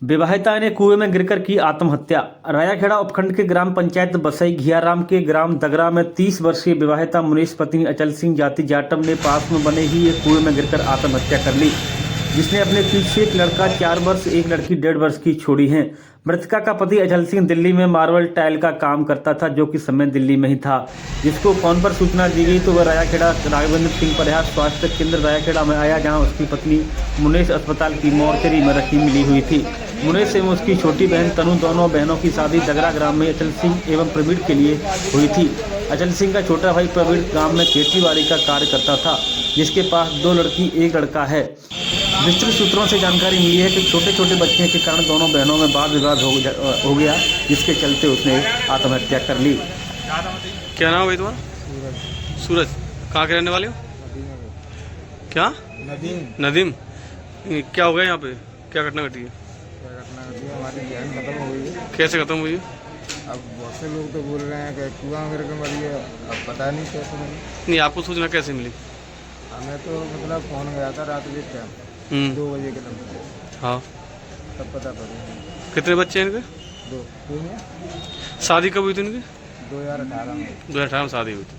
विवाहिता ने कुएं में गिरकर की आत्महत्या। रायाखेड़ा उपखंड के ग्राम पंचायत बसई घियाराम के ग्राम दगरा में 30 वर्षीय विवाहिता मुनीष पत्नी अचल सिंह जाति जाटव ने पास में बने ही एक कुएं में गिरकर आत्महत्या कर ली, जिसने अपने पीछे एक लड़का 4 वर्ष एक लड़की 1.5 वर्ष की छोड़ी है। मृतका का पति अचल सिंह दिल्ली में मार्बल टाइल का काम करता था, जो कि समय दिल्ली में ही था। जिसको फोन पर सूचना दी गई तो वह रायाखेड़ा राघवेंद्र सिंह परिहार स्वास्थ्य केंद्र रायाखेड़ा में आया, जहां उसकी पत्नी मुनीष अस्पताल की मोर्चरी में रखी मिली हुई थी। मुनीष एवं उसकी छोटी बहन तनु, दोनों बहनों की शादी दगरा ग्राम में अचल सिंह एवं प्रवीण के लिए हुई थी। अचल सिंह का छोटा भाई प्रवीण गांव में खेतीबाड़ी का कार्य करता था, जिसके पास 2 लड़की 1 लड़का है। विस्तृत सूत्रों से जानकारी मिली है कि छोटे छोटे बच्चे के कारण दोनों बहनों में वाद विवाद हो गया, जिसके चलते उसने आत्महत्या कर ली। क्या नाम है तुम्हारा? सूरज। कहाँ के रहने वाले हो? क्या? नदीम। क्या हो गया यहाँ पे? क्या घटना घटी है? हमारी बहन खत्म हो गई है। कैसे खत्म हुई है? अब बहुत से लोग तो बोल रहे हैं कि कुआं गिर के मरी है, अब पता नहीं कैसे मरी। नहीं, आपको सूचना कैसे मिली? हमें तो मतलब फोन गया था रात के टाइम 2 बजे के टाइम। हाँ, तब पता पड़ा। कितने बच्चे हैं इनके? 2 शादी कब हुई थी इनकी? 2018 में। 2018 में शादी हुई थी।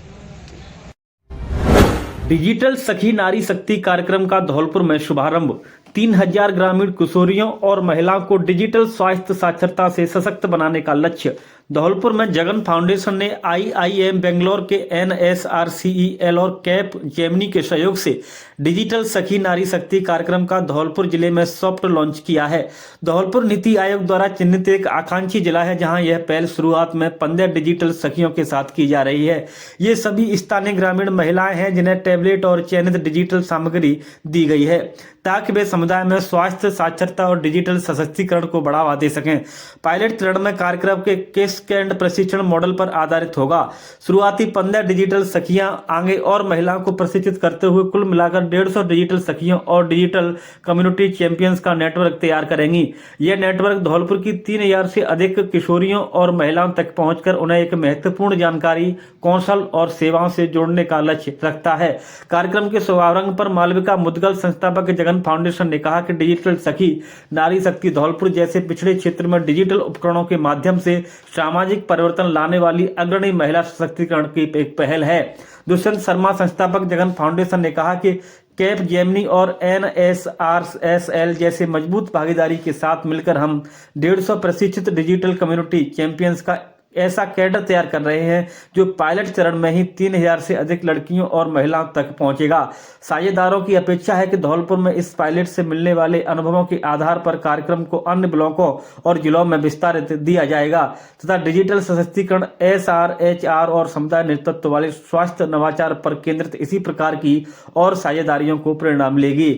डिजिटल सखी नारी शक्ति कार्यक्रम का धौलपुर में शुभारंभ। 3000 ग्रामीण किशोरियों और महिलाओं को डिजिटल स्वास्थ्य साक्षरता से सशक्त बनाने का लक्ष्य। धौलपुर में जगन फाउंडेशन ने IIM बेंगलोर के NSRCEL और कैप जेमिनी के सहयोग से डिजिटल सखी नारी शक्ति कार्यक्रम का धौलपुर जिले में सॉफ्ट लॉन्च किया है। धौलपुर नीति आयोग द्वारा चिन्हित एक आकांक्षी जिला है, जहां यह पहल शुरुआत में 15 डिजिटल सखियों के साथ की जा रही है। ये सभी स्थानीय ग्रामीण महिलाएं हैं, जिन्हें टैबलेट और चयनित डिजिटल सामग्री दी गई है, ताकि वे समुदाय में स्वास्थ्य साक्षरता और डिजिटल सशक्तिकरण को बढ़ावा दे सकें। पायलट चरण में कार्यक्रम के केस एंड प्रशिक्षण मॉडल पर आधारित होगा। शुरुआती 15 डिजिटल सखियां आगे और महिलाओं को प्रशिक्षित करते हुए कुल मिलाकर 150 डिजिटल सखियों और डिजिटल कम्युनिटी चैंपियंस का नेटवर्क तैयार करेंगी। यह नेटवर्क धौलपुर की 3000 से अधिक किशोरियों और महिलाओं तक पहुंचकर उन्हें एक महत्वपूर्ण जानकारी, कौशल और सेवाओं से जोड़ने का लक्ष्य रखता है। कार्यक्रम के शुभारंभ पर मालविका मुदगल, संस्थापक जगन फाउंडेशन, ने कहा कि डिजिटल सखी नारी शक्ति धौलपुर जैसे पिछड़े क्षेत्र में डिजिटल उपकरणों के माध्यम से सामाजिक परिवर्तन लाने वाली अग्रणी महिला सशक्तिकरण की एक पहल है। दुष्यंत शर्मा, संस्थापक जगन फाउंडेशन, ने कहा कि कैप जेमिनी और NSRCEL जैसे मजबूत भागीदारी के साथ मिलकर हम 150 प्रशिक्षित डिजिटल कम्युनिटी चैंपियंस का ऐसा कैडर तैयार कर रहे हैं, जो पायलट चरण में ही 3000 से अधिक लड़कियों और महिलाओं तक पहुंचेगा। साझेदारों की अपेक्षा है कि धौलपुर में इस पायलट से मिलने वाले अनुभवों के आधार पर कार्यक्रम को अन्य ब्लॉकों और जिलों में विस्तारित दिया जाएगा तथा डिजिटल सशक्तिकरण, SRHR और समुदाय नेतृत्व वाले स्वास्थ्य नवाचार पर केंद्रित इसी प्रकार की और साझेदारियों को प्रेरणा मिलेगी।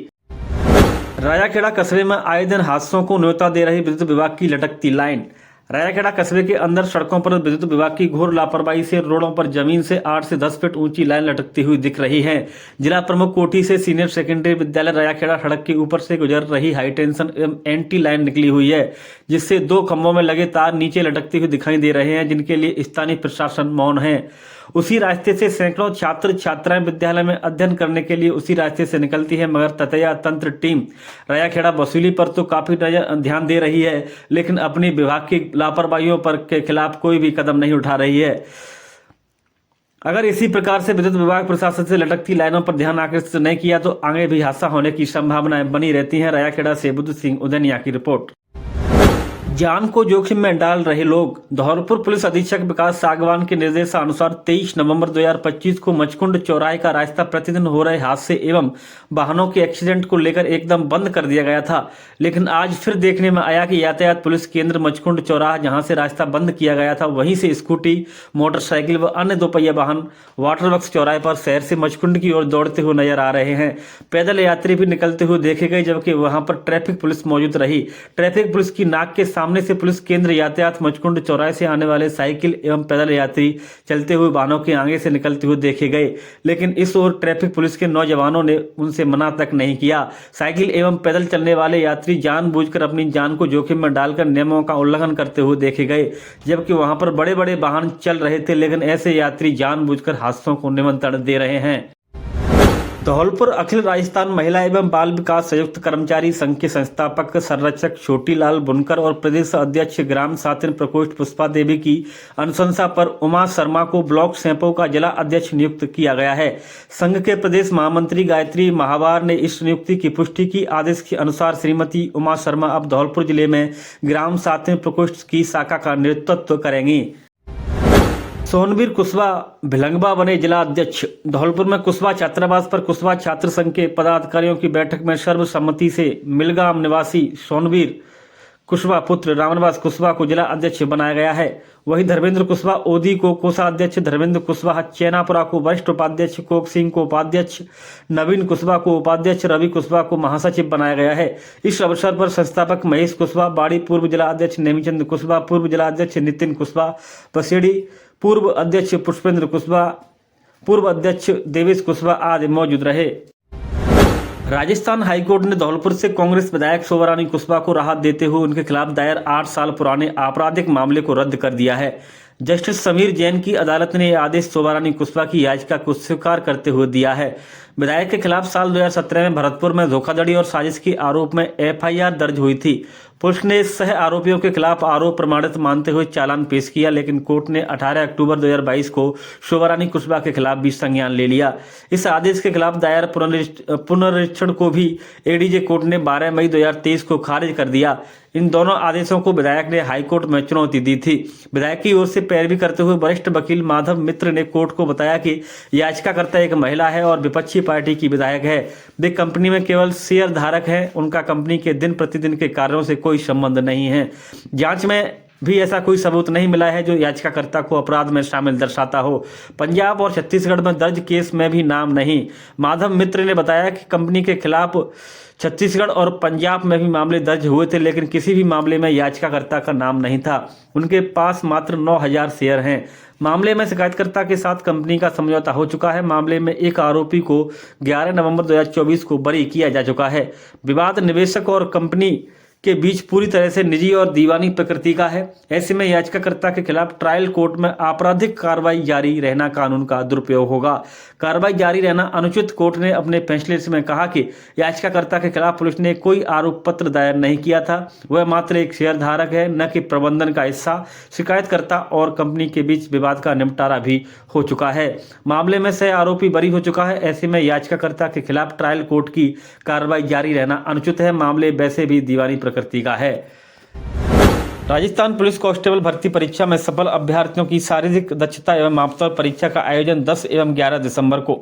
रायाखेड़ा कस्बे में आए दिन हादसों को न्योता दे रही विद्युत विभाग की लटकती लाइन। रायाखेड़ा कस्बे के अंदर सड़कों पर विद्युत विभाग की घोर लापरवाही से रोडों पर जमीन से 8 से 10 फीट ऊंची लाइन लटकती हुई दिख रही है। जिला प्रमुख कोठी से सीनियर सेकेंडरी विद्यालय रायाखेड़ा सड़क के ऊपर से गुजर रही हाई टेंशन एवं एंटी लाइन निकली हुई है, जिससे 2 खंभों में लगे तार नीचे लटकते हुए दिखाई दे रहे हैं, जिनके लिए स्थानीय प्रशासन मौन है। उसी रास्ते से सैकड़ों छात्र छात्राएं विद्यालय में अध्ययन करने के लिए उसी रास्ते से निकलती है, मगर ततैया तंत्र टीम रायाखेड़ा वसूली पर तो काफी ध्यान दे रही है, लेकिन अपनी विभाग की लापरवाहियों पर के खिलाफ कोई भी कदम नहीं उठा रही है। अगर इसी प्रकार से विद्युत विभाग प्रशासन से लटकती लाइनों पर ध्यान आकर्षित नहीं किया तो आगे भी हादसा होने की संभावनाएं बनी रहती हैं। रायाखेड़ा से बुद्ध सिंह उदनिया की रिपोर्ट। जान को जोखिम में डाल रहे लोग। धौलपुर पुलिस अधीक्षक विकास सागवान के निर्देशानुसार 23 नवंबर 2025 को मचकुंड चौराहे का रास्ता प्रतिदिन हो रहे हादसे एवं वाहनों के एक्सीडेंट को लेकर एकदम बंद कर दिया गया था, लेकिन आज फिर देखने में आया कि यातायात पुलिस केंद्र मचकुंड चौराहा, जहां से रास्ता बंद किया गया था, वहीं से स्कूटी, मोटरसाइकिल व अन्य 2 पहिया वाहन वाटर वर्क्स चौराहे पर शहर से मचकुंड की ओर दौड़ते हुए नजर आ रहे हैं। पैदल यात्री भी निकलते हुए देखे गए, जबकि वहां पर ट्रैफिक पुलिस मौजूद रही। ट्रैफिक पुलिस की नाक के सामने से पुलिस केंद्र यातायात मचकुंड चौराहे से आने वाले साइकिल एवं पैदल यात्री चलते हुए वाहनों के आगे से निकलते हुए देखे गए, लेकिन इस ओर ट्रैफिक पुलिस के नौजवानों ने उनसे मना तक नहीं किया। साइकिल एवं पैदल चलने वाले यात्री जानबूझकर अपनी जान को जोखिम में डालकर नियमों का उल्लंघन करते हुए देखे गए, जबकि वहां पर बड़े बड़े वाहन चल रहे थे, लेकिन ऐसे यात्री जानबूझकर हादसों को निमंत्रण दे रहे हैं। धौलपुर अखिल राजस्थान महिला एवं बाल विकास संयुक्त कर्मचारी संघ के संस्थापक संरक्षक छोटीलाल बुनकर और प्रदेश अध्यक्ष ग्राम सातिन प्रकोष्ठ पुष्पा देवी की अनुशंसा पर उमा शर्मा को ब्लॉक सैंपो का जिला अध्यक्ष नियुक्त किया गया है। संघ के प्रदेश महामंत्री गायत्री महावार ने इस नियुक्ति की पुष्टि की। आदेश के अनुसार श्रीमती उमा शर्मा अब धौलपुर जिले में ग्राम सातिन प्रकोष्ठ की शाखा का नेतृत्व करेंगी। सोनवीर कुशवाहा भिलंगवा बने जिला अध्यक्ष। धौलपुर में कुशवाहा छात्रावास पर कुशवाहा छात्र संघ के पदाधिकारियों की बैठक में सर्वसम्मति से मिलगाम निवासी सोनवीर कुशवाहा पुत्र रामनिवास कुशवाहा को जिला अध्यक्ष बनाया गया है। वहीं धर्मेंद्र कुशवाहा ओदी को कोषाध्यक्ष, धर्मेंद्र कुशवाहा चैनापुरा को वरिष्ठ उपाध्यक्ष, कोक सिंह को उपाध्यक्ष, नवीन कुशवाहा को उपाध्यक्ष, रवि कुशवाहा को महासचिव बनाया गया है। इस अवसर पर संस्थापक महेश कुशवाहा, बाड़ी पूर्व जिला अध्यक्ष नेमीचंद कुशवाहा, पूर्व जिला अध्यक्ष नितिन कुशवाहा, बसेड़ी पूर्व अध्यक्ष पुष्पेंद्र कुशवाहा, पूर्व अध्यक्ष देवेश कुशवाहा आदि मौजूद रहे। राजस्थान हाईकोर्ट ने धौलपुर से कांग्रेस विधायक शोभारानी कुशवाहा को राहत देते हुए उनके खिलाफ दायर 8 साल पुराने आपराधिक मामले को रद्द कर दिया है। जस्टिस समीर जैन की अदालत ने यह आदेश शोभारानी कुशवाहा की याचिका को स्वीकार करते हुए दिया है। विधायक के खिलाफ साल 2017 में भरतपुर में धोखाधड़ी और साजिश के आरोप में एफआईआर दर्ज हुई थी। पुलिस ने सह आरोपियों के खिलाफ आरोप प्रमाणित मानते हुए चालान पेश किया, लेकिन कोर्ट ने 18 अक्टूबर 2022 को शोभारानी कुशवाहा के खिलाफ भी संज्ञान ले लिया। इस आदेश के खिलाफ दायर पुनरीक्षण को भी एडीजे कोर्ट ने 12 मई 2023 को खारिज कर दिया। इन दोनों आदेशों को विधायक ने हाईकोर्ट में चुनौती दी थी। विधायक की ओर से पैरवी करते हुए वरिष्ठ वकील माधव मित्र ने कोर्ट को बताया कि याचिकाकर्ता एक महिला है और विपक्षी पार्टी की विधायक है। वे कंपनी में केवल शेयर धारक हैं। उनका कंपनी के दिन प्रतिदिन के कार्यों से कोई संबंध नहीं है। जांच में भी ऐसा कोई सबूत नहीं मिला है जो याचिकाकर्ता को अपराध में शामिल दर्शाता हो। पंजाब और छत्तीसगढ़ में दर्ज केस में भी नाम नहीं। माधव मित्र ने बताया कि कंपनी के खिलाफ छत्तीसगढ़ और पंजाब में भी मामले दर्ज हुए थे, लेकिन किसी भी मामले में याचिकाकर्ता का नाम नहीं था। उनके पास मात्र 9000 शेयर हैं। मामले में शिकायतकर्ता के साथ कंपनी का समझौता हो चुका है। मामले में एक आरोपी को 11 नवंबर 2024 को बरी किया जा चुका है। विवाद निवेशक और कंपनी के बीच पूरी तरह से निजी और दीवानी प्रकृति का है। ऐसे में याचिकाकर्ता के खिलाफ ट्रायल कोर्ट में आपराधिक कार्रवाई जारी रहना कानून का दुरुपयोग होगा। कार्रवाई जारी रहना अनुचित। कोर्ट ने अपने फैसले में कहा कि याचिकाकर्ता के खिलाफ पुलिस ने कोई आरोप पत्र दायर नहीं किया था। वह मात्र एक शेयर धारक है, न कि प्रबंधन का हिस्सा। शिकायतकर्ता और कंपनी के बीच विवाद का निपटारा भी हो चुका है। मामले में सह आरोपी बरी हो चुका है। ऐसे में याचिकाकर्ता के खिलाफ ट्रायल कोर्ट की कार्रवाई जारी रहना अनुचित है। मामले वैसे भी दीवानी प्रकृति का है। राजस्थान पुलिस कांस्टेबल भर्ती परीक्षा में सफल अभ्यर्थियों की शारीरिक दक्षता एवं मापतौल परीक्षा का आयोजन 10 एवं 11 दिसंबर को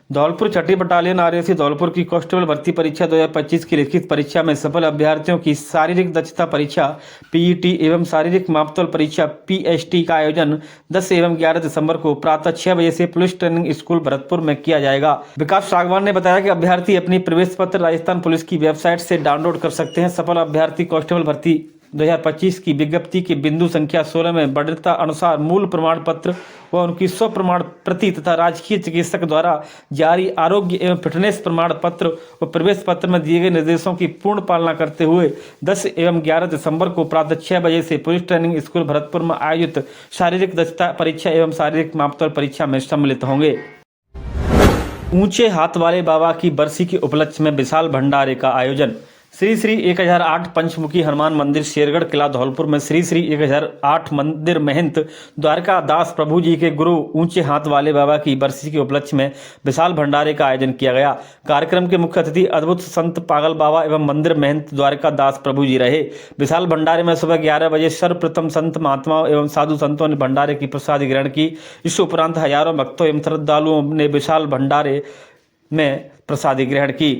धौलपुर छठी बटालियन आरएसी धौलपुर की कांस्टेबल भर्ती परीक्षा 2025 की लिखित परीक्षा में सफल अभ्यर्थियों की शारीरिक दक्षता परीक्षा पीईटी एवं शारीरिक मापतौल परीक्षा पीएसटी का आयोजन 10 एवं 11 दिसंबर को प्रातः 6 बजे से पुलिस ट्रेनिंग स्कूल भरतपुर में किया जाएगा। विकास सागवान ने बताया कि अभ्यर्थी अपनी प्रवेश पत्र राजस्थान पुलिस की वेबसाइट से डाउनलोड कर सकते हैं। सफल अभ्यर्थी कांस्टेबल भर्ती 2025 की विज्ञप्ति की बिंदु संख्या 16 में वरीयता अनुसार मूल प्रमाण पत्र व उनकी स्व प्रमाण प्रति तथा राजकीय चिकित्सक द्वारा जारी आरोग्य एवं फिटनेस प्रमाण पत्र व प्रवेश पत्र में दिए गए निर्देशों की पूर्ण पालना करते हुए 10 एवं 11 दिसंबर को प्रातः 6 बजे से पुलिस ट्रेनिंग स्कूल भरतपुर में आयोजित शारीरिक दक्षता परीक्षा एवं शारीरिक मापतौल परीक्षा में सम्मिलित होंगे। ऊंचे हाथ वाले बाबा की बरसी के उपलक्ष्य में विशाल भंडारे का आयोजन। श्री श्री 1008 पंचमुखी हनुमान मंदिर शेरगढ़ किला धौलपुर में श्री श्री 1008 मंदिर महंत द्वारका दास प्रभु जी के गुरु ऊंचे हाथ वाले बाबा की बरसी के उपलक्ष्य में विशाल भंडारे का आयोजन किया गया। कार्यक्रम के मुख्य अतिथि अद्भुत संत पागल बाबा एवं मंदिर महंत द्वारका दास प्रभु जी रहे। विशाल भंडारे में सुबह 11 बजे सर्वप्रथम संत महात्माओं एवं साधु संतों ने भंडारे की प्रसाद ग्रहण की। इस उपरांत हजारों भक्तों एवं श्रद्धालुओं ने विशाल भंडारे में प्रसादी ग्रहण की।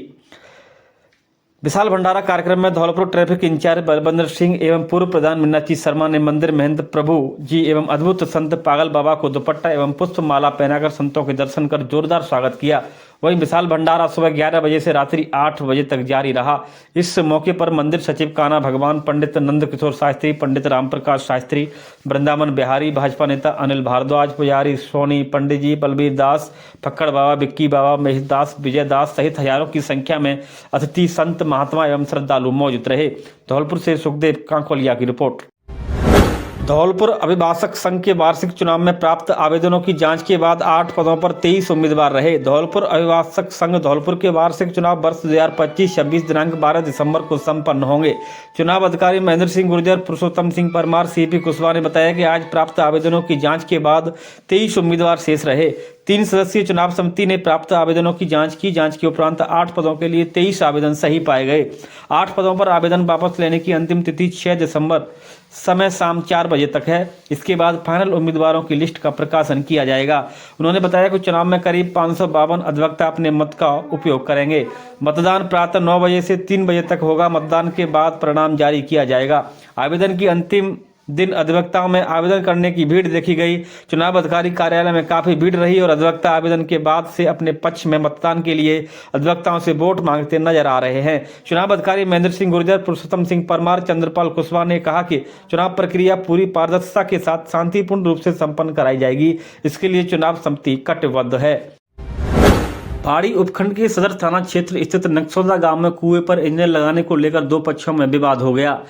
विशाल भंडारा कार्यक्रम में धौलपुर ट्रैफिक इंचार्ज बलबंदर सिंह एवं पूर्व प्रधान मीनाक्षी शर्मा ने मंदिर महंत प्रभु जी एवं अद्भुत संत पागल बाबा को दुपट्टा एवं पुष्प माला पहनाकर संतों के दर्शन कर जोरदार स्वागत किया। वहीं विशाल भंडारा सुबह 11 बजे से रात्रि 8 बजे तक जारी रहा। इस मौके पर मंदिर सचिव काना भगवान, पंडित नंद किशोर शास्त्री, पंडित रामप्रकाश शास्त्री, वृंदावन बिहारी, भाजपा नेता अनिल भारद्वाज, पुजारी सोनी, पंडित जी बलबीर दास, फक्कड़ बाबा, विक्की बाबा, महेश दास, विजय दास सहित हजारों की संख्या में अतिथि संत महात्मा एवं श्रद्धालु मौजूद रहे। धौलपुर से सुखदेव कांकोलिया की रिपोर्ट। धौलपुर अभिभाषक संघ के वार्षिक चुनाव में प्राप्त आवेदनों की जांच के बाद 8 पदों पर 23 उम्मीदवार रहे। धौलपुर अभिभाषक संघ धौलपुर के वार्षिक चुनाव वर्ष 2025-26 दिनांक 12 दिसंबर को संपन्न होंगे। चुनाव अधिकारी महेंद्र सिंह गुर्जर, पुरुषोत्तम सिंह परमार, सीपी कुशवाहा ने बताया कि आज प्राप्त आवेदनों की जांच के बाद 23 उम्मीदवार शेष रहे। 3 सदस्यीय चुनाव समिति ने प्राप्त आवेदनों की जांच की। जांच के उपरांत 8 पदों के लिए 23 आवेदन सही पाए गए। 8 पदों पर आवेदन वापस लेने की अंतिम तिथि 6 दिसंबर समय शाम 4 बजे तक है। इसके बाद फाइनल उम्मीदवारों की लिस्ट का प्रकाशन किया जाएगा। उन्होंने बताया कि चुनाव में करीब 552 अधिवक्ता अपने मत का उपयोग करेंगे। मतदान प्रातः 9 बजे से 3 बजे तक होगा। मतदान के बाद परिणाम जारी किया जाएगा। आवेदन की अंतिम दिन अधिवक्ताओं में आवेदन करने की भीड़ देखी गई। चुनाव अधिकारी कार्यालय में काफी भीड़ रही और अधिवक्ता आवेदन के बाद से अपने पक्ष में मतदान के लिए अधिवक्ताओं से वोट मांगते नजर आ रहे हैं। चुनाव अधिकारी महेंद्र सिंह गुर्जर, पुरुषोत्तम सिंह परमार, चंद्रपाल कुशवाहा ने कहा कि चुनाव प्रक्रिया पूरी पारदर्शिता के साथ शांतिपूर्ण रूप से संपन्न कराई जाएगी। इसके लिए चुनाव समिति कटिबद्ध है। पहाड़ी उपखंड के सदर थाना क्षेत्र स्थित नक्सौदा गांव में कुएं पर इंजन लगाने को लेकर 2 पक्षों में विवाद हो गया।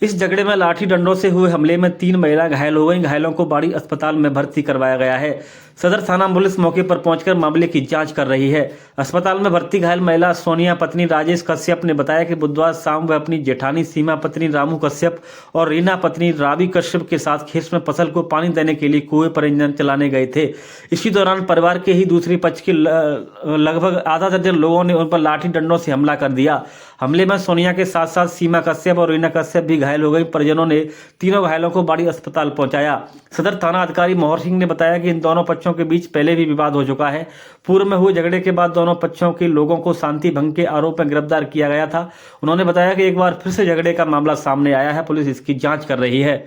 इस झगड़े में लाठी डंडों से हुए हमले में 3 महिला घायल हो गईं। घायलों को बाड़ी अस्पताल में भर्ती करवाया गया है। सदर थाना पुलिस मौके पर पहुंचकर मामले की जांच कर रही है। अस्पताल में भर्ती घायल महिला सोनिया पत्नी राजेश कश्यप ने बताया कि बुधवार शाम वह अपनी जेठानी सीमा पत्नी रामू कश्यप और रीना पत्नी रावी कश्यप के साथ खेत में फसल को पानी देने के लिए कुएं पर इंजन चलाने गए थे। इसी दौरान परिवार के ही दूसरे पक्ष के लगभग आधा दर्जन लोगों ने उन पर लाठी डंडों से हमला कर दिया। हमले में सोनिया के साथ साथ सीमा कश्यप और रीना कश्यप भी घायल हो गई। परिजनों ने तीनों घायलों को बाड़ी अस्पताल पहुंचाया। सदर थाना अधिकारी मोहर सिंह ने बताया कि इन दोनों पक्षों के बीच पहले भी विवाद हो चुका है। पूर्व में हुए झगड़े के बाद दोनों पक्षों के लोगों को शांति भंग के आरोप में गिरफ्तार किया गया था। उन्होंने बताया कि एक बार फिर से झगड़े का मामला सामने आया है। पुलिस इसकी जांच कर रही है।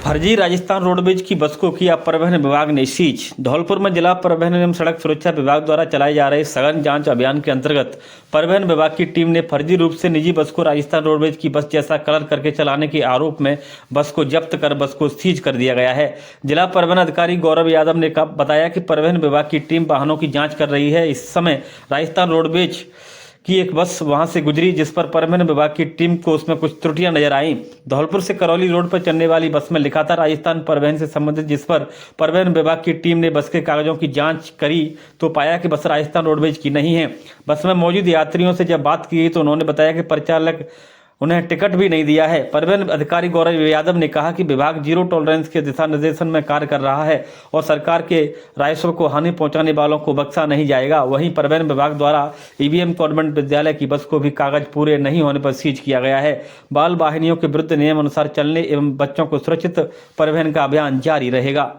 फर्जी राजस्थान रोडवेज की बस को किया परिवहन विभाग ने सीज। धौलपुर में जिला परिवहन एवं सड़क सुरक्षा विभाग द्वारा चलाए जा रहे सघन जांच अभियान के अंतर्गत परिवहन विभाग की टीम ने फर्जी रूप से निजी बस को राजस्थान रोडवेज की बस जैसा कलर करके चलाने के आरोप में बस को जब्त कर बस को सीज कर दिया गया है। जिला परिवहन अधिकारी गौरव यादव ने बताया कि परिवहन विभाग की टीम वाहनों की जाँच कर रही है। इस समय राजस्थान रोडवेज की एक बस वहां से गुजरी जिस पर परिवहन विभाग की टीम को उसमें कुछ त्रुटियां नजर आईं। धौलपुर से करौली रोड पर चलने वाली बस में लिखा था राजस्थान परिवहन से संबंधित, जिस पर परिवहन विभाग की टीम ने बस के कागजों की जांच करी तो पाया कि बस राजस्थान रोडवेज की नहीं है। बस में मौजूद यात्रियों से जब बात की तो उन्होंने बताया कि परिचालक उन्हें टिकट भी नहीं दिया है। परिवहन अधिकारी गौरव यादव ने कहा कि विभाग जीरो टॉलरेंस के दिशा निर्देशन में कार्य कर रहा है और सरकार के राजस्व को हानि पहुंचाने वालों को बख्शा नहीं जाएगा। वहीं परिवहन विभाग द्वारा ईवीएम कॉन्वेंट विद्यालय की बस को भी कागज पूरे नहीं होने पर सीज किया गया है। बाल वाहिनियों के विरुद्ध नियम अनुसार चलने एवं बच्चों को सुरक्षित परिवहन का अभियान जारी रहेगा।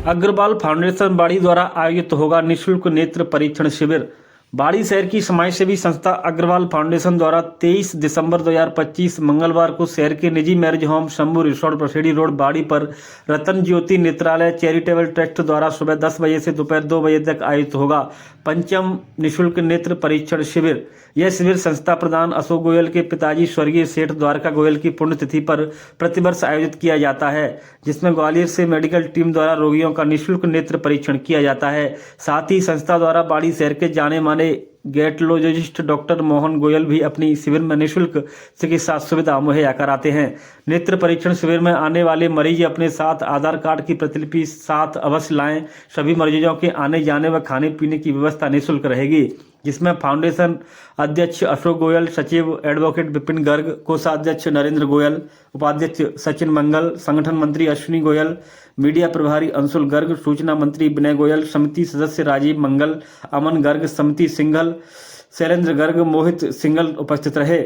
अग्रवाल फाउंडेशन बाड़ी द्वारा आयोजित होगा निःशुल्क नेत्र परीक्षण शिविर। बाड़ी शहर की समाजसेवी संस्था अग्रवाल फाउंडेशन द्वारा 23 दिसंबर 2025 मंगलवार को शहर के निजी मैरिज होम शंभू रिसोर्ट प्रसिडी रोड बाड़ी पर रतन ज्योति नेत्रालय चैरिटेबल ट्रस्ट द्वारा सुबह 10 बजे से दोपहर 2 बजे तक आयोजित होगा पंचम निःशुल्क नेत्र परीक्षण शिविर। यह शिविर संस्था प्रधान अशोक गोयल के पिताजी स्वर्गीय सेठ द्वारका गोयल की पुण्यतिथि पर प्रतिवर्ष आयोजित किया जाता है, जिसमें ग्वालियर से मेडिकल टीम द्वारा रोगियों का निःशुल्क नेत्र परीक्षण किया जाता है। साथ ही संस्था द्वारा बाड़ी शहर के जाने माने गैस्ट्रोलॉजिस्ट डॉक्टर मोहन गोयल भी अपनी शिविर में निःशुल्क चिकित्सा सुविधा मुहैया कराते हैं। नेत्र परीक्षण शिविर में आने वाले मरीज अपने साथ आधार कार्ड की प्रतिलिपि साथ अवश्य लाएं। सभी मरीजों के आने जाने व खाने पीने की व्यवस्था निःशुल्क रहेगी, जिसमें फाउंडेशन अध्यक्ष अशोक गोयल, सचिव एडवोकेट विपिन गर्ग, कोषाध्यक्ष नरेंद्र गोयल, उपाध्यक्ष सचिन मंगल, संगठन मंत्री अश्विनी गोयल, मीडिया प्रभारी अंशुल गर्ग, सूचना मंत्री विनय गोयल, समिति सदस्य राजीव मंगल, अमन गर्ग, समिति सिंघल, शैलेंद्र गर्ग, मोहित सिंघल उपस्थित रहे।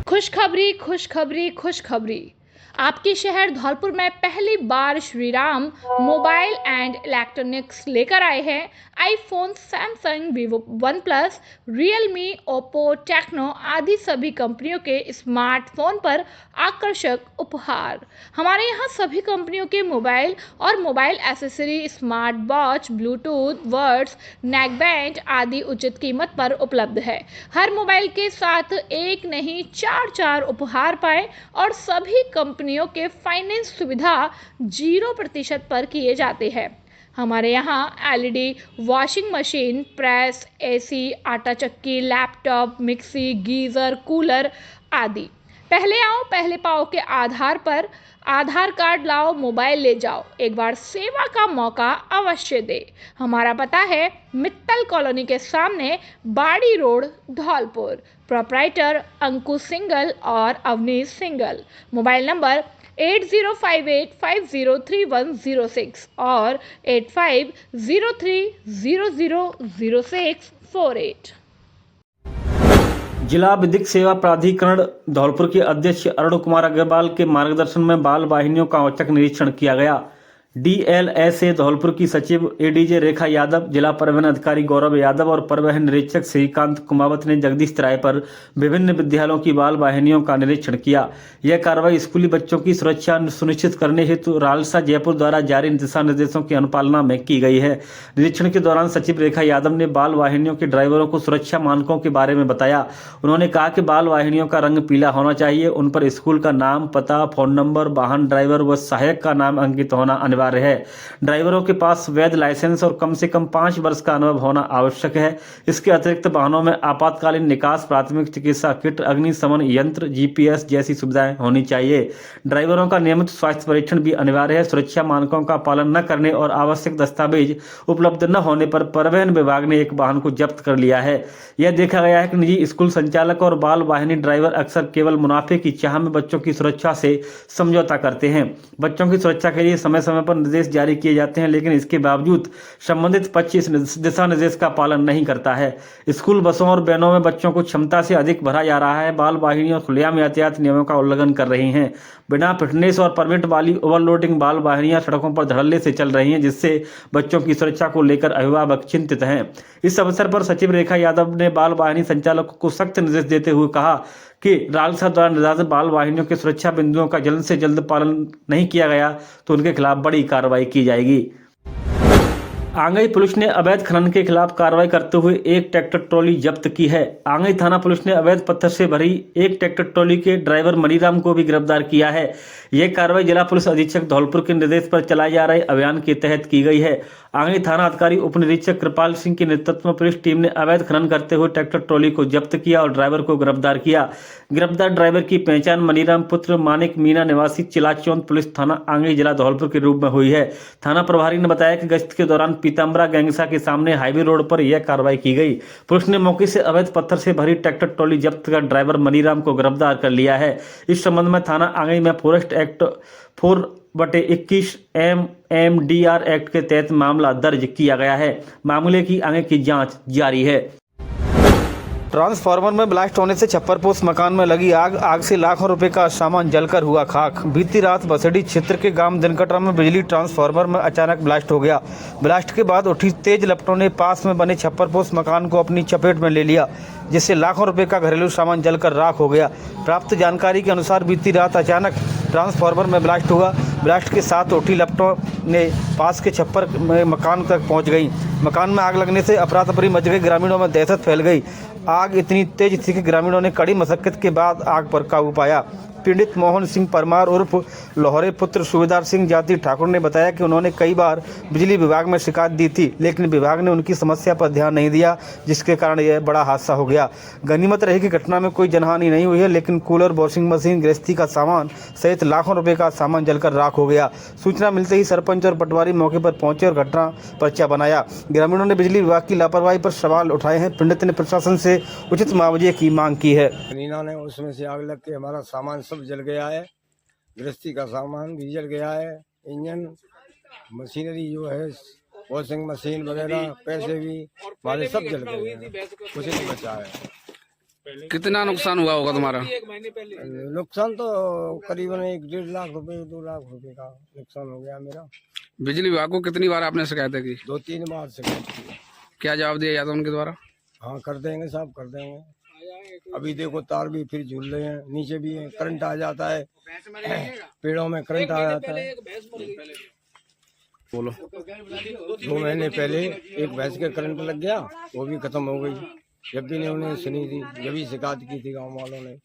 खुशखबरी खुशखबरी खुशखबरी। आपके शहर धौलपुर में पहली बार Shri Ram mobile and electronics लेकर आए हैं iPhone, Samsung, Vivo, OnePlus, Realme, Oppo, Tecno आदि सभी कंपनियों के स्मार्टफोन पर आकर्षक उपहार। हमारे यहाँ सभी कंपनियों के मोबाइल और mobile accessory, smart watch, Bluetooth, words, neck band आदि उचित कीमत पर उपलब्ध है। हर मोबाइल के साथ एक नहीं 4 उपहार पाएं और सभी कंपनियों के फाइनेंस सुविधा 0% पर किए जाते हैं। हमारे यहाँ LED, washing machine, press, AC, आटा चक्की, लैपटॉप, मिक्सी, गीज़र, कूलर आदि पहले आओ पहले पाओ के आधार पर आधार कार्ड लाओ, मोबाइल ले जाओ, एक बार सेवा का मौका अवश्य दे। हमारा पता है मित्तल कॉलोनी के सामने, बाड़ी रोड, धौलपुर। प्रोप्राइटर अंकुश सिंगल और अवनीश सिंगल। मोबाइल नंबर 8058503106 और 8503000648। जिला विधिक सेवा प्राधिकरण धौलपुर के अध्यक्ष अरुण कुमार अग्रवाल के मार्गदर्शन में बाल वाहिनियों का औचक निरीक्षण किया गया। डीएलएसए धौलपुर की सचिव एडीजे रेखा यादव, जिला परिवहन अधिकारी गौरव यादव और परिवहन निरीक्षक श्रीकांत कुमावत ने जगदीश तराई पर विभिन्न विद्यालयों की बाल वाहिनियों का निरीक्षण किया। यह कार्रवाई स्कूली बच्चों की सुरक्षा सुनिश्चित करने हेतु रालसा जयपुर द्वारा जारी दिशा निर्देशों की अनुपालना में की गई है। निरीक्षण के दौरान सचिव रेखा यादव ने बाल वाहिनियों के ड्राइवरों को सुरक्षा मानकों के बारे में बताया। उन्होंने कहा कि बाल वाहिनियों का रंग पीला होना चाहिए, उन पर स्कूल का नाम, पता, फोन नंबर, वाहन, ड्राइवर व सहायक का नाम अंकित होना अनिवार्य है। ड्राइवरों के पास वैध लाइसेंस और कम से कम 5 वर्ष का अनुभव होना आवश्यक है। इसके अतिरिक्त वाहनों में आपातकालीन निकास, प्राथमिक चिकित्सा किट, अग्निशमन यंत्र, जीपीएस जैसी सुविधाएं होनी चाहिए। ड्राइवरों का नियमित स्वास्थ्य परीक्षण भी अनिवार्य है। सुरक्षा मानकों का पालन न करने और आवश्यक दस्तावेज उपलब्ध न होने पर परिवहन विभाग ने एक वाहन को जब्त कर लिया है। यह देखा गया है कि निजी स्कूल संचालक और बाल वाहिनी ड्राइवर अक्सर केवल मुनाफे की चाह में बच्चों की सुरक्षा से समझौता करते हैं। बच्चों की सुरक्षा के लिए समय समय पर निर्देश जारी किए जाते हैं, लेकिन इसके बावजूद संबंधित पक्ष इस दिशा निर्देश का पालन नहीं करता है। स्कूल बसों और वैनों में बच्चों को क्षमता से अधिक भरा जा रहा है। बाल वाहिनियां खुलेआम यातायात नियमों का उल्लंघन कर रही हैं। बिना फिटनेस और परमिट वाली ओवरलोडिंग बाल वाहिनियां सड़कों पर धड़ल्ले से चल रही हैं, जिससे बच्चों की सुरक्षा को लेकर अभिभावक चिंतित हैं। इस अवसर पर सचिव रेखा यादव ने बाल वाहिनी संचालकों को सख्त निर्देश देते हुए कहा कि रालसा द्वारा निर्धारित बाल वाहिनियों के सुरक्षा बिंदुओं का जल्द से जल्द पालन नहीं किया गया तो उनके खिलाफ बड़ी कार्रवाई की जाएगी। आंगई पुलिस ने अवैध खनन के खिलाफ कार्रवाई करते हुए एक ट्रैक्टर ट्रॉली जब्त की है। आंगई थाना पुलिस ने अवैध पत्थर से भरी एक ट्रैक्टर ट्रॉली के ड्राइवर मणिराम को भी गिरफ्तार किया है। यह कार्रवाई जिला पुलिस अधीक्षक धौलपुर के निर्देश पर चलाए जा रहे अभियान के तहत की गई है। आंगई थाना अधिकारी उप निरीक्षक कृपाल सिंह के नेतृत्व में पुलिस टीम ने अवैध खनन करते हुए ट्रैक्टर ट्रॉली को जब्त किया और ड्राइवर को गिरफ्तार किया। गिरफ्तार ड्राइवर की पहचान मणिराम पुत्र मानिक मीना निवासी चिलाचौंद पुलिस थाना आंगई जिला धौलपुर के रूप में हुई है। थाना प्रभारी ने बताया कि गश्त के दौरान पीताम्बरा गैंगसा के सामने हाईवे रोड पर यह कार्रवाई की गई। पुलिस ने मौके से अवैध पत्थर से भरी ट्रैक्टर ट्रॉली जब्त कर ड्राइवर मणिराम को गिरफ्तार कर लिया है। इस संबंध में थाना आंगई में फॉरेस्ट एक्ट 4/21 MMDR एक्ट के तहत मामला दर्ज किया गया है। मामले की आगे की जांच जारी है। ट्रांसफार्मर में ब्लास्ट होने से छप्परपोश मकान में लगी आग से लाखों रुपए का सामान जलकर हुआ खाक। बीती रात बसड़ी क्षेत्र के गांव दिनकटरा में बिजली ट्रांसफार्मर में अचानक ब्लास्ट हो गया। ब्लास्ट के बाद उठी तेज लपटों ने पास में बने छप्परपोश मकान को अपनी चपेट में ले लिया, जिससे लाखों रुपए का घरेलू सामान जलकर राख हो गया। प्राप्त जानकारी के अनुसार बीती रात अचानक ट्रांसफार्मर में ब्लास्ट हुआ। ब्लास्ट के साथ उठी लपटों ने पास के छप्पर में मकान तक पहुंच गई। मकान में आग लगने से अफरा तफरी मच गई। ग्रामीणों में दहशत फैल गई। आग इतनी तेज थी कि ग्रामीणों ने कड़ी मशक्कत के बाद आग पर काबू पाया। पीड़ित मोहन सिंह परमार उर्फ लाहौरे पुत्र सूबेदार सिंह जाति ठाकुर ने बताया कि उन्होंने कई बार बिजली विभाग में शिकायत दी थी, लेकिन विभाग ने उनकी समस्या पर ध्यान नहीं दिया, जिसके कारण यह बड़ा हादसा हो गया। गनीमत रही कि घटना में कोई जनहानि नहीं हुई है, लेकिन कूलर, वॉशिंग मशीन, गृहस्थी का सामान सहित लाखों रुपए का सामान जलकर राख हो गया। सूचना मिलते ही सरपंच और पटवारी मौके पर पहुंचे और घटना पर्चा बनाया। ग्रामीणों ने बिजली विभाग की लापरवाही पर सवाल उठाए हैं। पीड़ित ने प्रशासन से उचित मुआवजे की मांग की है। नीना ने उसमें से आग लग के हमारा सामान सब जल गया है। गृहस्थी का सामान भी जल गया है। इंजन, मशीनरी जो है, वॉशिंग मशीन वगैरह, पैसे भी हमारे सब जल गए हैं। कुछ नहीं बचा है। कितना नुकसान हुआ होगा तुम्हारा? नुकसान तो करीबन 1-1.5 लाख रुपए, 2 लाख रुपए का नुकसान हो गया मेरा। बिजली विभाग को कितनी बार आपने शिकायत की? 2-3 बार शिकायत की। क्या जवाब दिया जाता उनके द्वारा? हाँ, कर देंगे साहब, कर देंगे। अभी देखो तार भी फिर झूल रहे हैं, नीचे भी है, करंट आ जाता है, पेड़ों में करंट आ जाता है। बोलो। 2 महीने पहले एक भैंस के करंट लग गया, वो भी खत्म हो गई। जब भी ने उन्हें सुनी थी, जब भी शिकायत की थी गाँव वालों ने।